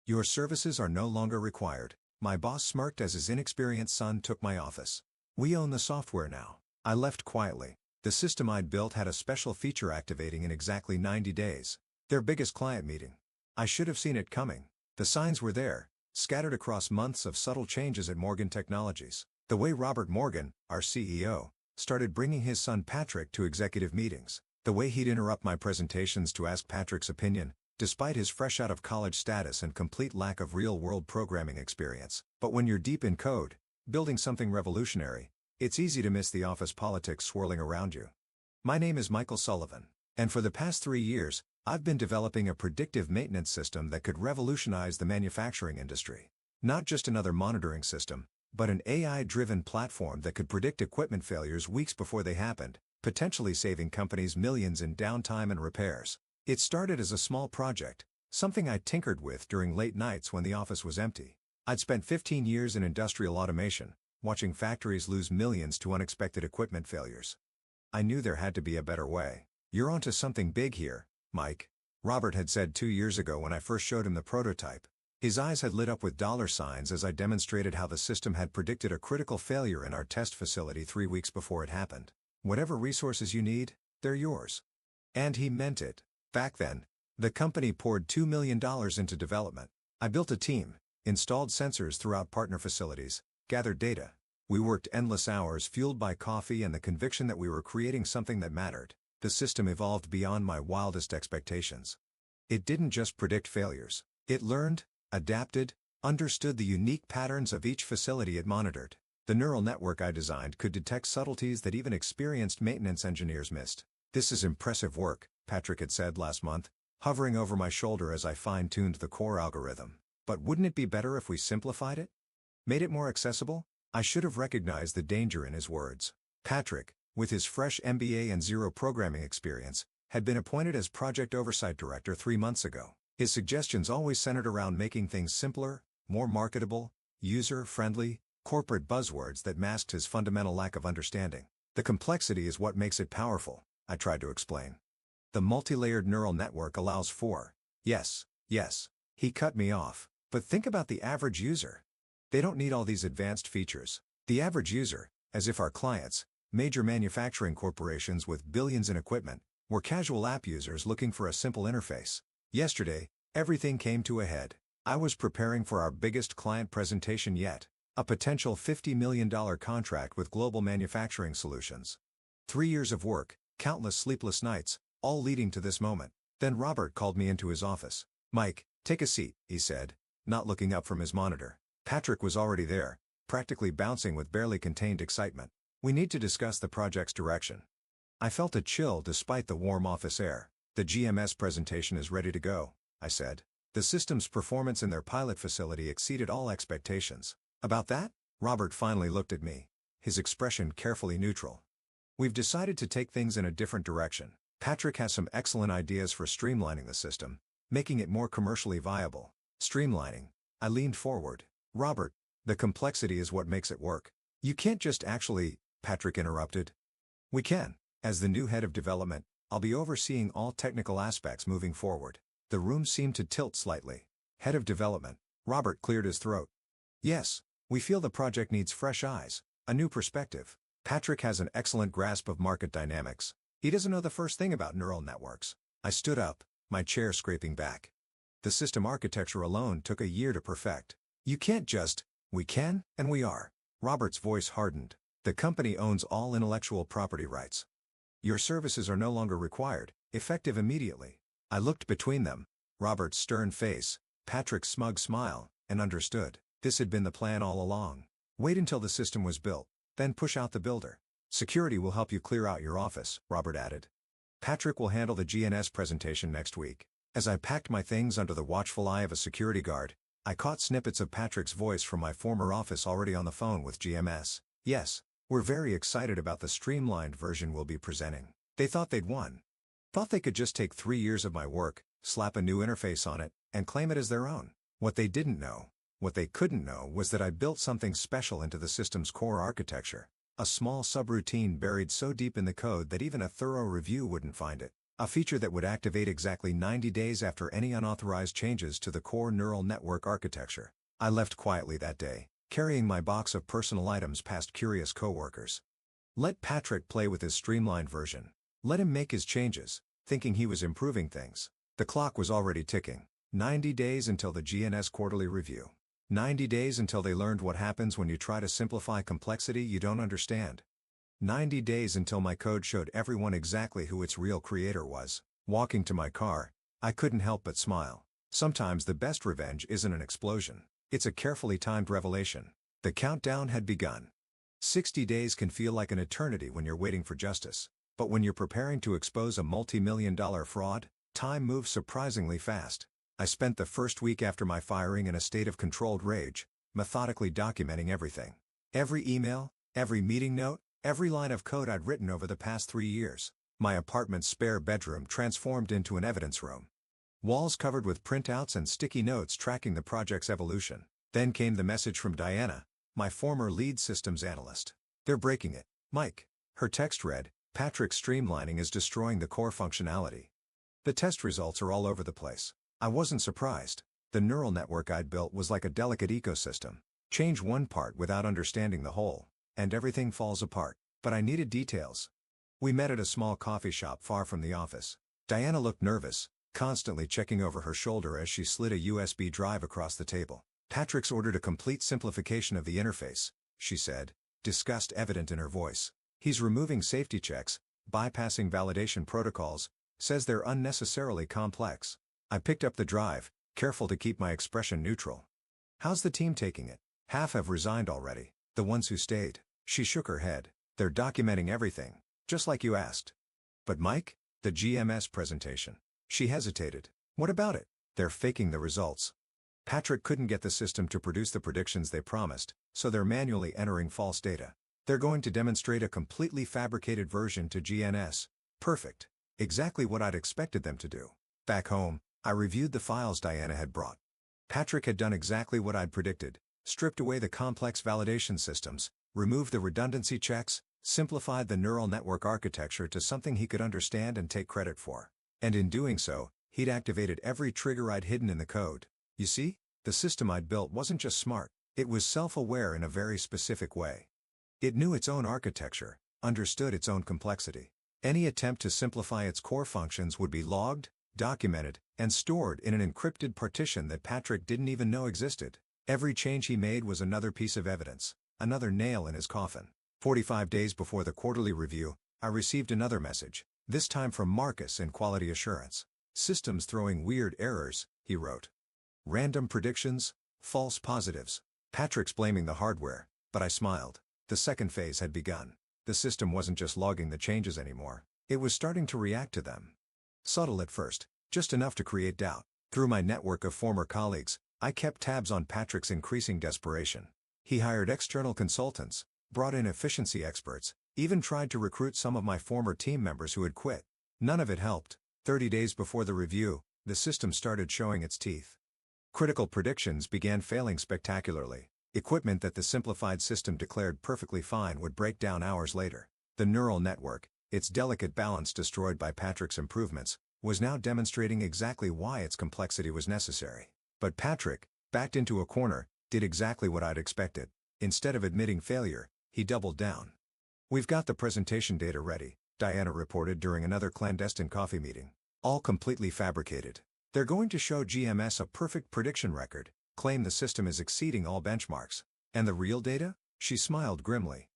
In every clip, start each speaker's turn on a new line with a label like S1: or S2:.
S1: Your services are no longer required. My boss smirked as his inexperienced son took my office. We own the software now. I left quietly. The system I'd built had a special feature activating in exactly 90 days. Their biggest client meeting. I should have seen it coming. The signs were there, scattered across months of subtle changes at Morgan Technologies. The way Robert Morgan, our CEO, started bringing his son Patrick to executive meetings. The way he'd interrupt my presentations to ask Patrick's opinion, despite his fresh out of college status and complete lack of real-world programming experience. But when you're deep in code, building something revolutionary, it's easy to miss the office politics swirling around you. My name is Michael Sullivan, and for the past 3 years, I've been developing a predictive maintenance system that could revolutionize the manufacturing industry. Not just another monitoring system, but an AI-driven platform that could predict equipment failures weeks before they happened, potentially saving companies millions in downtime and repairs. It started as a small project, something I tinkered with during late nights when the office was empty. I'd spent 15 years in industrial automation, watching factories lose millions to unexpected equipment failures. I knew there had to be a better way. "You're onto something big here, Mike," Robert had said 2 years ago when I first showed him the prototype. His eyes had lit up with dollar signs as I demonstrated how the system had predicted a critical failure in our test facility 3 weeks before it happened. "Whatever resources you need, they're yours." And he meant it. Back then, the company poured $2 million into development. I built a team, installed sensors throughout partner facilities, gathered data. We worked endless hours fueled by coffee and the conviction that we were creating something that mattered. The system evolved beyond my wildest expectations. It didn't just predict failures. It learned, adapted, understood the unique patterns of each facility it monitored. The neural network I designed could detect subtleties that even experienced maintenance engineers missed. "This is impressive work," Patrick had said last month, hovering over my shoulder as I fine-tuned the core algorithm. "But wouldn't it be better if we simplified it? Made it more accessible?" I should have recognized the danger in his words. Patrick, with his fresh MBA and zero programming experience, had been appointed as Project Oversight Director 3 months ago. His suggestions always centered around making things simpler, more marketable, user-friendly, corporate buzzwords that masked his fundamental lack of understanding. "The complexity is what makes it powerful," I tried to explain. "The multi-layered neural network allows for..." Yes. He cut me off. "But think about the average user. They don't need all these advanced features." The average user, as if our clients, major manufacturing corporations with billions in equipment, were casual app users looking for a simple interface. Yesterday, everything came to a head. I was preparing for our biggest client presentation yet, a potential $50 million contract with Global Manufacturing Solutions. 3 years of work, countless sleepless nights, all leading to this moment. Then Robert called me into his office. "Mike, take a seat," he said, not looking up from his monitor. Patrick was already there, practically bouncing with barely contained excitement. "We need to discuss the project's direction." I felt a chill despite the warm office air. "The GMS presentation is ready to go," I said. The system's performance in their pilot facility exceeded all expectations. "About that?" Robert finally looked at me, his expression carefully neutral. "We've decided to take things in a different direction. Patrick has some excellent ideas for streamlining the system, making it more commercially viable." "Streamlining?" I leaned forward. "Robert, the complexity is what makes it work." "You can't just actually," Patrick interrupted. "We can. As the new head of development, I'll be overseeing all technical aspects moving forward." The room seemed to tilt slightly. "Head of development," Robert cleared his throat. "Yes, we feel the project needs fresh eyes, a new perspective. Patrick has an excellent grasp of market dynamics. He doesn't know the first thing about neural networks." I stood up, my chair scraping back. "The system architecture alone took a year to perfect. You can't just..." "We can, and we are." Robert's voice hardened. "The company owns all intellectual property rights. Your services are no longer required, effective immediately." I looked between them, Robert's stern face, Patrick's smug smile, and understood. This had been the plan all along. Wait until the system was built, then push out the builder. "Security will help you clear out your office," Robert added. "Patrick will handle the GNS presentation next week." As I packed my things under the watchful eye of a security guard, I caught snippets of Patrick's voice from my former office already on the phone with GMS. "Yes, we're very excited about the streamlined version we'll be presenting." They thought they'd won. Thought they could just take 3 years of my work, slap a new interface on it, and claim it as their own. What they couldn't know was that I built something special into the system's core architecture. A small subroutine buried so deep in the code that even a thorough review wouldn't find it. A feature that would activate exactly 90 days after any unauthorized changes to the core neural network architecture. I left quietly that day, carrying my box of personal items past curious coworkers. Let Patrick play with his streamlined version. Let him make his changes, thinking he was improving things. The clock was already ticking. 90 days until the GNS quarterly review. 90 days until they learned what happens when you try to simplify complexity you don't understand. 90 days until my code showed everyone exactly who its real creator was. Walking to my car, I couldn't help but smile. Sometimes the best revenge isn't an explosion. It's a carefully timed revelation. The countdown had begun. 60 days can feel like an eternity when you're waiting for justice. But when you're preparing to expose a multi-million-dollar fraud, time moves surprisingly fast. I spent the first week after my firing in a state of controlled rage, methodically documenting everything. Every email, every meeting note, every line of code I'd written over the past 3 years. My apartment's spare bedroom transformed into an evidence room. Walls covered with printouts and sticky notes tracking the project's evolution. Then came the message from Diana, my former lead systems analyst. "They're breaking it, Mike." Her text read, "Patrick's streamlining is destroying the core functionality." The test results are all over the place. I wasn't surprised. The neural network I'd built was like a delicate ecosystem. Change one part without understanding the whole, and everything falls apart. But I needed details. We met at a small coffee shop far from the office. Diana looked nervous, constantly checking over her shoulder as she slid a USB drive across the table. "Patrick's ordered a complete simplification of the interface," she said, disgust evident in her voice. "He's removing safety checks, bypassing validation protocols, says they're unnecessarily complex." I picked up the drive, careful to keep my expression neutral. "How's the team taking it?" "Half have resigned already. The ones who stayed." She shook her head. "They're documenting everything, just like you asked." "But Mike, the GMS presentation." She hesitated. "What about it?" "They're faking the results. Patrick couldn't get the system to produce the predictions they promised, so they're manually entering false data. They're going to demonstrate a completely fabricated version to GNS. Perfect. Exactly what I'd expected them to do." Back home, I reviewed the files Diana had brought. Patrick had done exactly what I'd predicted, stripped away the complex validation systems, removed the redundancy checks, simplified the neural network architecture to something he could understand and take credit for. And in doing so, he'd activated every trigger I'd hidden in the code. You see, the system I'd built wasn't just smart, it was self-aware in a very specific way. It knew its own architecture, understood its own complexity. Any attempt to simplify its core functions would be logged, documented, and stored in an encrypted partition that Patrick didn't even know existed. Every change he made was another piece of evidence, another nail in his coffin. 45 days before the quarterly review, I received another message, this time from Marcus in quality assurance. "Systems throwing weird errors," he wrote. "Random predictions, false positives." Patrick's blaming the hardware, but I smiled. The second phase had begun. The system wasn't just logging the changes anymore, it was starting to react to them. Subtle at first, just enough to create doubt. Through my network of former colleagues, I kept tabs on Patrick's increasing desperation. He hired external consultants, brought in efficiency experts, even tried to recruit some of my former team members who had quit. None of it helped. 30 days before the review, the system started showing its teeth. Critical predictions began failing spectacularly. Equipment that the simplified system declared perfectly fine would break down hours later. The neural network, its delicate balance destroyed by Patrick's improvements, was now demonstrating exactly why its complexity was necessary. But Patrick, backed into a corner, did exactly what I'd expected. Instead of admitting failure, he doubled down. "We've got the presentation data ready," Diana reported during another clandestine coffee meeting. "All completely fabricated. They're going to show GMS a perfect prediction record, claim the system is exceeding all benchmarks. And the real data?" She smiled grimly.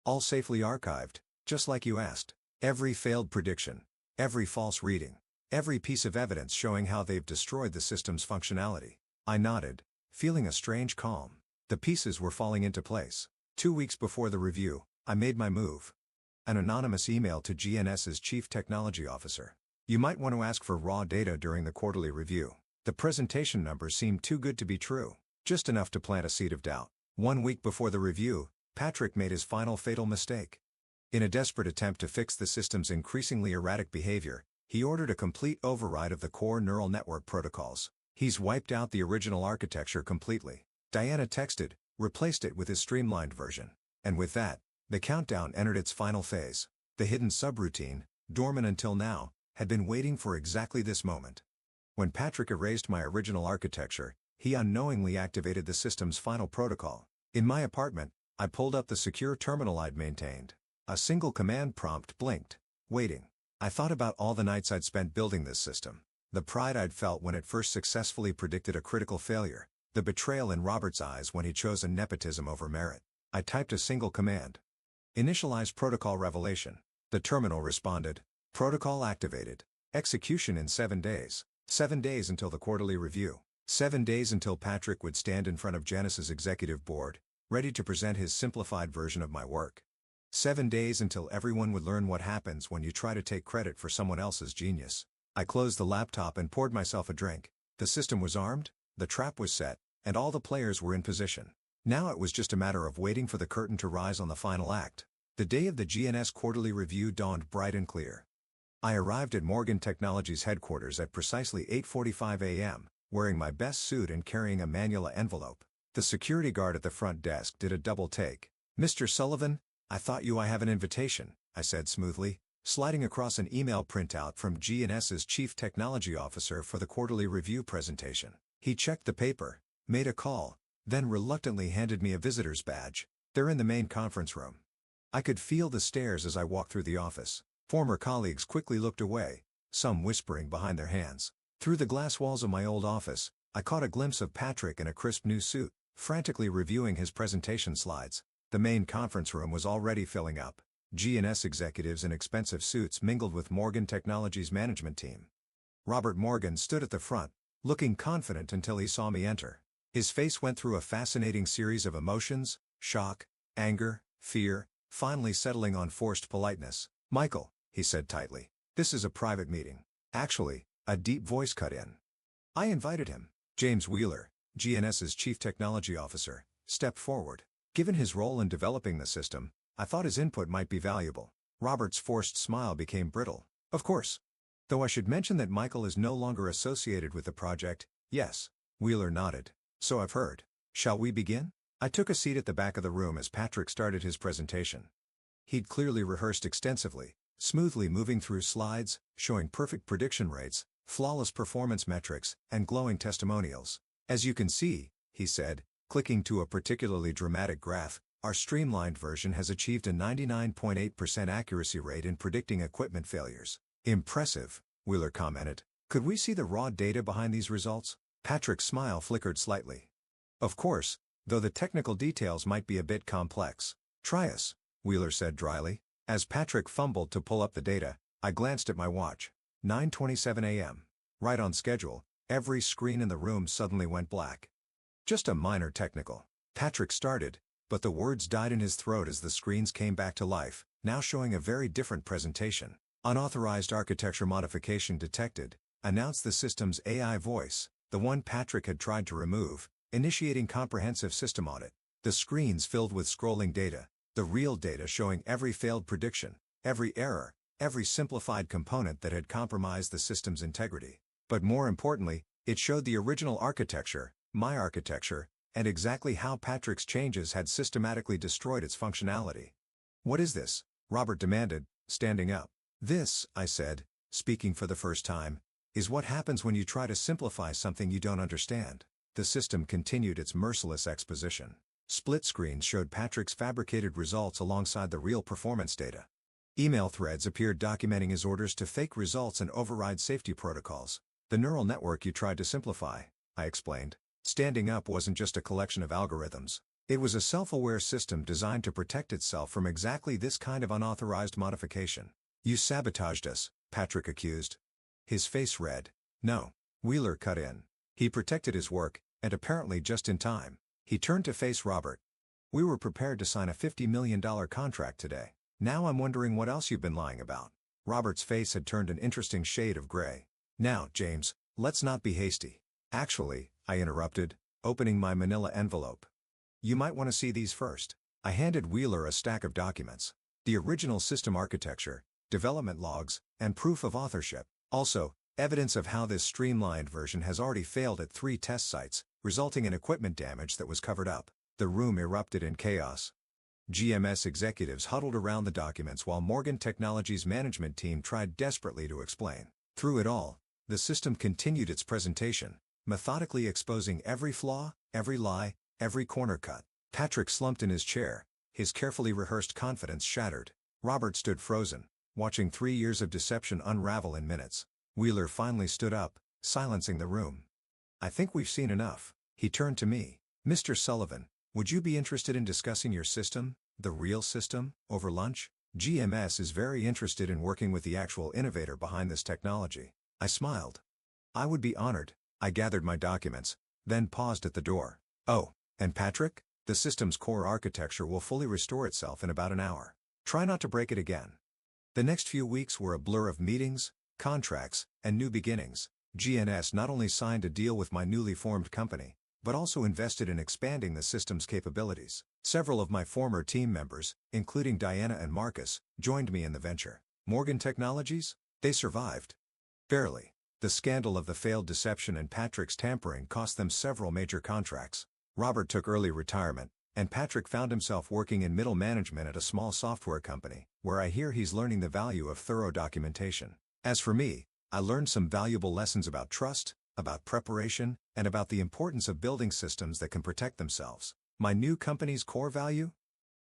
S1: "All safely archived, just like you asked. Every failed prediction, every false reading, every piece of evidence showing how they've destroyed the system's functionality." I nodded, feeling a strange calm. The pieces were falling into place. 2 weeks before the review, I made my move. An anonymous email to GNS's chief technology officer. "You might want to ask for raw data during the quarterly review. The presentation numbers seem too good to be true." Just enough to plant a seed of doubt. 1 week before the review, Patrick made his final fatal mistake. In a desperate attempt to fix the system's increasingly erratic behavior, he ordered a complete override of the core neural network protocols. "He's wiped out the original architecture completely." Diana texted, replaced it with his streamlined version. And with that, the countdown entered its final phase. The hidden subroutine, dormant until now, had been waiting for exactly this moment. When Patrick erased my original architecture, he unknowingly activated the system's final protocol. In my apartment, I pulled up the secure terminal I'd maintained. A single command prompt blinked. Waiting. I thought about all the nights I'd spent building this system. The pride I'd felt when it first successfully predicted a critical failure. The betrayal in Robert's eyes when he chose nepotism over merit. I typed a single command. Initialize protocol revelation. The terminal responded. Protocol activated. Execution in 7 days. 7 days until the quarterly review. 7 days until Patrick would stand in front of Janus's executive board, ready to present his simplified version of my work. 7 days until everyone would learn what happens when you try to take credit for someone else's genius. I closed the laptop and poured myself a drink. The system was armed, the trap was set, and all the players were in position. Now it was just a matter of waiting for the curtain to rise on the final act. The day of the GNS quarterly review dawned bright and clear. I arrived at Morgan Technologies headquarters at precisely 8:45 a.m., wearing my best suit and carrying a manila envelope. The security guard at the front desk did a double take. "Mr. Sullivan, I thought I have an invitation," I said smoothly, sliding across an email printout from GNS's Chief Technology Officer for the quarterly review presentation. He checked the paper, made a call, then reluctantly handed me a visitor's badge. "They're in the main conference room." I could feel the stares as I walked through the office. Former colleagues quickly looked away, some whispering behind their hands. Through the glass walls of my old office, I caught a glimpse of Patrick in a crisp new suit, frantically reviewing his presentation slides. The main conference room was already filling up. GNS executives in expensive suits mingled with Morgan Technologies' management team. Robert Morgan stood at the front, looking confident until he saw me enter. His face went through a fascinating series of emotions: shock, anger, fear, finally settling on forced politeness. "Michael," he said tightly, "this is a private meeting." Actually, a deep voice cut in. I invited him. James Wheeler, GNS's Chief Technology Officer, stepped forward. Given his role in developing the system, I thought his input might be valuable. Robert's forced smile became brittle. "Of course. Though I should mention that Michael is no longer associated with the project." "Yes." Wheeler nodded. "So I've heard. Shall we begin?" I took a seat at the back of the room as Patrick started his presentation. He'd clearly rehearsed extensively, smoothly moving through slides, showing perfect prediction rates, flawless performance metrics, and glowing testimonials. "As you can see," he said, clicking to a particularly dramatic graph, "our streamlined version has achieved a 99.8% accuracy rate in predicting equipment failures." "Impressive," Wheeler commented. "Could we see the raw data behind these results?" Patrick's smile flickered slightly. "Of course, though the technical details might be a bit complex." "Try us," Wheeler said dryly. As Patrick fumbled to pull up the data, I glanced at my watch. 9:27 a.m. Right on schedule. Every screen in the room suddenly went black. "Just a minor technical," Patrick started, but the words died in his throat as the screens came back to life, now showing a very different presentation. "Unauthorized architecture modification detected," announced the system's AI voice, the one Patrick had tried to remove, initiating comprehensive system audit. The screens filled with scrolling data, the real data showing every failed prediction, every error, every simplified component that had compromised the system's integrity. But more importantly, it showed the original architecture, my architecture, and exactly how Patrick's changes had systematically destroyed its functionality. "What is this?" Robert demanded, standing up. "This," I said, speaking for the first time, "is what happens when you try to simplify something you don't understand." The system continued its merciless exposition. Split screens showed Patrick's fabricated results alongside the real performance data. Email threads appeared documenting his orders to fake results and override safety protocols. "The neural network you tried to simplify," I explained. "Standing up wasn't just a collection of algorithms. It was a self-aware system designed to protect itself from exactly this kind of unauthorized modification." "You sabotaged us," Patrick accused. His face red. "No," Wheeler cut in. "He protected his work, and apparently just in time." He turned to face Robert. "We were prepared to sign a $50 million contract today. Now I'm wondering what else you've been lying about." Robert's face had turned an interesting shade of gray. "Now, James, let's not be hasty." "Actually," I interrupted, opening my manila envelope, "you might want to see these first." I handed Wheeler a stack of documents. The original system architecture, development logs, and proof of authorship. Also, evidence of how this streamlined version has already failed at 3 test sites, resulting in equipment damage that was covered up. The room erupted in chaos. GMS executives huddled around the documents while Morgan Technology's management team tried desperately to explain. Through it all, the system continued its presentation, methodically exposing every flaw, every lie, every corner cut. Patrick slumped in his chair, his carefully rehearsed confidence shattered. Robert stood frozen, watching 3 years of deception unravel in minutes. Wheeler finally stood up, silencing the room. "I think we've seen enough." He turned to me. "Mr. Sullivan, would you be interested in discussing your system, the real system, over lunch? GMS is very interested in working with the actual innovator behind this technology." I smiled. "I would be honored." I gathered my documents, then paused at the door. "Oh, and Patrick, the system's core architecture will fully restore itself in about an hour. Try not to break it again." The next few weeks were a blur of meetings, contracts, and new beginnings. GNS not only signed a deal with my newly formed company, but also invested in expanding the system's capabilities. Several of my former team members, including Diana and Marcus, joined me in the venture. Morgan Technologies? They survived. Barely. The scandal of the failed deception and Patrick's tampering cost them several major contracts. Robert took early retirement, and Patrick found himself working in middle management at a small software company, where I hear he's learning the value of thorough documentation. As for me, I learned some valuable lessons about trust, about preparation, and about the importance of building systems that can protect themselves. My new company's core value?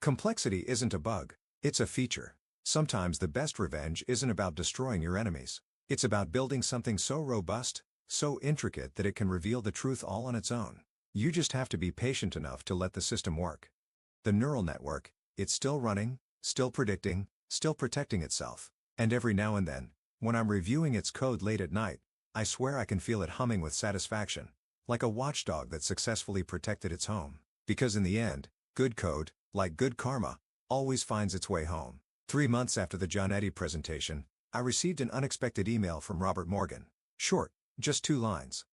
S1: Complexity isn't a bug, it's a feature. Sometimes the best revenge isn't about destroying your enemies. It's about building something so robust, so intricate that it can reveal the truth all on its own. You just have to be patient enough to let the system work. The neural network, it's still running, still predicting, still protecting itself. And every now and then, when I'm reviewing its code late at night, I swear I can feel it humming with satisfaction, like a watchdog that successfully protected its home. Because in the end, good code, like good karma, always finds its way home. 3 months after the John Eddy presentation, I received an unexpected email from Robert Morgan. Short, just 2 lines.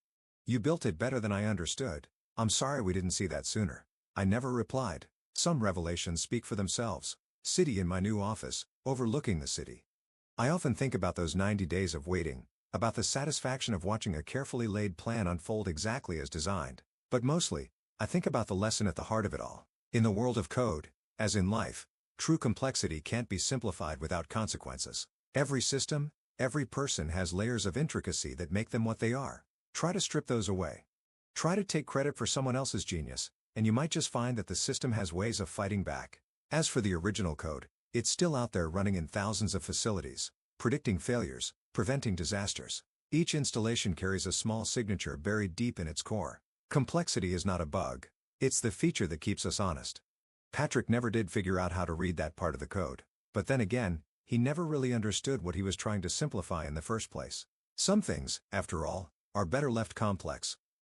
S1: "You built it better than I understood. I'm sorry we didn't see that sooner." I never replied. Some revelations speak for themselves. City in my new office, overlooking the city. I often think about those 90 days of waiting, about the satisfaction of watching a carefully laid plan unfold exactly as designed. But mostly, I think about the lesson at the heart of it all. In the world of code, as in life, true complexity can't be simplified without consequences. Every system, every person has layers of intricacy that make them what they are. Try to strip those away. Try to take credit for someone else's genius, and you might just find that the system has ways of fighting back. As for the original code, it's still out there running in thousands of facilities, predicting failures, preventing disasters. Each installation carries a small signature buried deep in its core. Complexity is not a bug. It's the feature that keeps us honest. Patrick never did figure out how to read that part of the code. But then again, he never really understood what he was trying to simplify in the first place. Some things, after all, are better left complex.